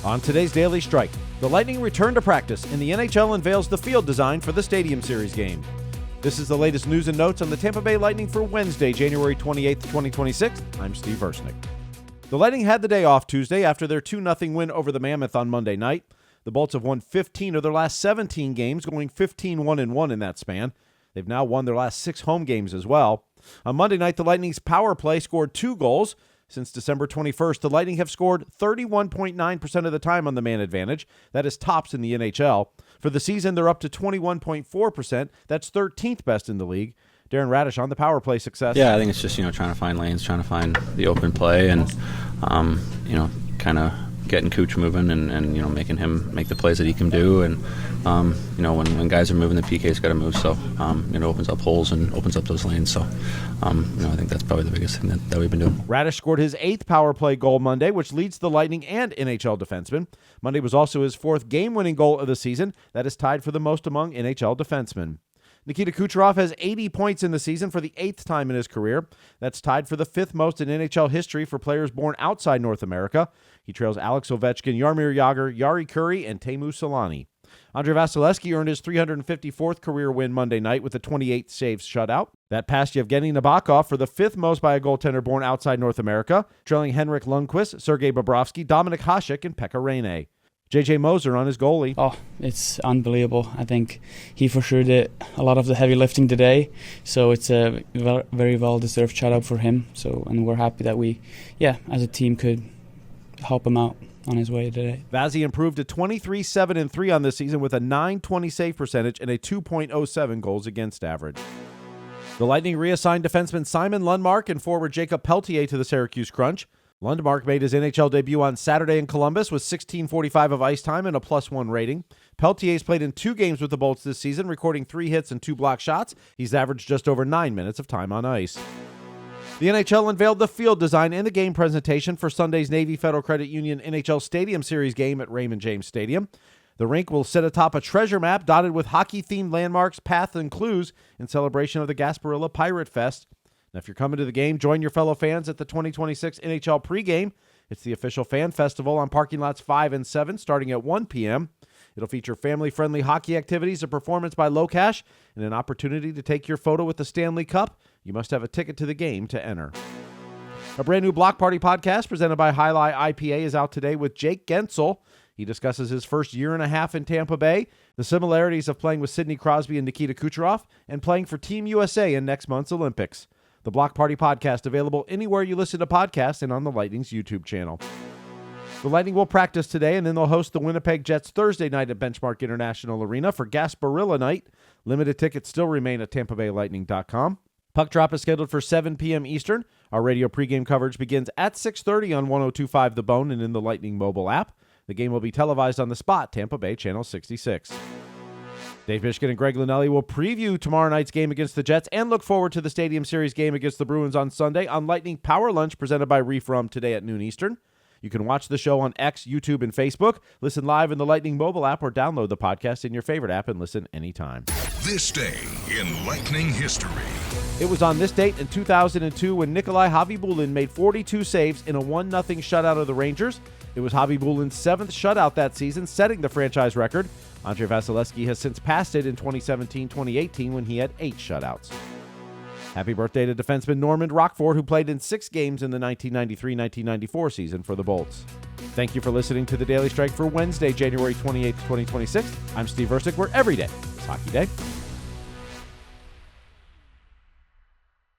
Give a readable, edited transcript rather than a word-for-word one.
On today's Daily Strike, the Lightning return to practice and the NHL unveils the field design for the Stadium Series game. This is the latest news and notes on the Tampa Bay Lightning for Wednesday, January 28, 2026. I'm Steve Versnick. The Lightning had the day off Tuesday after their 2-0 win over the Mammoth on Monday night. The Bolts have won 15 of their last 17 games, going 15-1-1 in that span. They've now won their last 6 home games as well. On Monday night, the Lightning's power play scored 2 goals. Since December 21st, the Lightning have scored 31.9% of the time on the man advantage. That is tops in the NHL. For the season, they're up to 21.4%. That's 13th best in the league. Darren Raddysh on the power play success. Yeah, I think it's just, trying to find lanes, trying to find the open play and, kind of getting Kuch moving and making him make the plays that he can do. And, when guys are moving, the PK's got to move. So, it opens up holes and opens up those lanes. So, I think that's probably the biggest thing that we've been doing. Raddysh scored his 8th power play goal Monday, which leads the Lightning and NHL defensemen. Monday was also his 4th game-winning goal of the season. That is tied for the most among NHL defensemen. Nikita Kucherov has 80 points in the season for the 8th time in his career. That's tied for the 5th most in NHL history for players born outside North America. He trails Alex Ovechkin, Jaromir Jagr, Jari Kurri, and Teemu Selanne. Andrei Vasilevskiy earned his 354th career win Monday night with a 28 saves shutout. That passed Yevgeny Nabokov for the 5th most by a goaltender born outside North America, trailing Henrik Lundqvist, Sergei Bobrovsky, Dominik Hasek, and Pekka Rinne. J.J. Moser on his goalie. Oh, it's unbelievable. I think he for sure did a lot of the heavy lifting today, so it's a very well-deserved shout-out for him. And we're happy that we, as a team could help him out on his way today. Vazzy improved to 23-7-3 on this season with a .920 save percentage and a 2.07 goals against average. The Lightning reassigned defenseman Simon Lundmark and forward Jacob Peltier to the Syracuse Crunch. Lundmark made his NHL debut on Saturday in Columbus with 16:45 of ice time and a +1 rating. Peltier's played in 2 games with the Bolts this season, recording 3 hits and 2 block shots. He's averaged just over 9 minutes of time on ice. The NHL unveiled the field design and the game presentation for Sunday's Navy Federal Credit Union NHL Stadium Series game at Raymond James Stadium. The rink will sit atop a treasure map dotted with hockey-themed landmarks, paths, and clues in celebration of the Gasparilla Pirate Fest. Now, if you're coming to the game, join your fellow fans at the 2026 NHL pregame. It's the official fan festival on parking lots 5 and 7 starting at 1 p.m. It'll feature family-friendly hockey activities, a performance by Locash, and an opportunity to take your photo with the Stanley Cup. You must have a ticket to the game to enter. A brand new Block Party podcast presented by Highlight IPA is out today with Jake Gensel. He discusses his first year and a half in Tampa Bay, the similarities of playing with Sidney Crosby and Nikita Kucherov, and playing for Team USA in next month's Olympics. The Block Party podcast available anywhere you listen to podcasts and on the Lightning's YouTube channel. The Lightning will practice today, and then they'll host the Winnipeg Jets Thursday night at Benchmark International Arena for Gasparilla Night. Limited tickets still remain at TampaBayLightning.com. Puck drop is scheduled for 7 p.m. Eastern. Our radio pregame coverage begins at 6:30 on 102.5 The Bone and in the Lightning mobile app. The game will be televised on the spot, Tampa Bay Channel 66. Dave Mishkin and Greg Linnelli will preview tomorrow night's game against the Jets and look forward to the Stadium Series game against the Bruins on Sunday on Lightning Power Lunch presented by Reef Rum today at noon Eastern. You can watch the show on X, YouTube, and Facebook, listen live in the Lightning mobile app, or download the podcast in your favorite app and listen anytime. This day in Lightning history. It was on this date in 2002 when Nikolai Khabibulin made 42 saves in a 1-0 shutout of the Rangers. It was Khabibulin's 7th shutout that season, setting the franchise record. Andrei Vasilevskiy has since passed it in 2017-2018 when he had 8 shutouts. Happy birthday to defenseman Normand Rockford, who played in 6 games in the 1993-1994 season for the Bolts. Thank you for listening to The Daily Strike for Wednesday, January 28, 2026. I'm Steve Versnick, where every day is Hockey Day.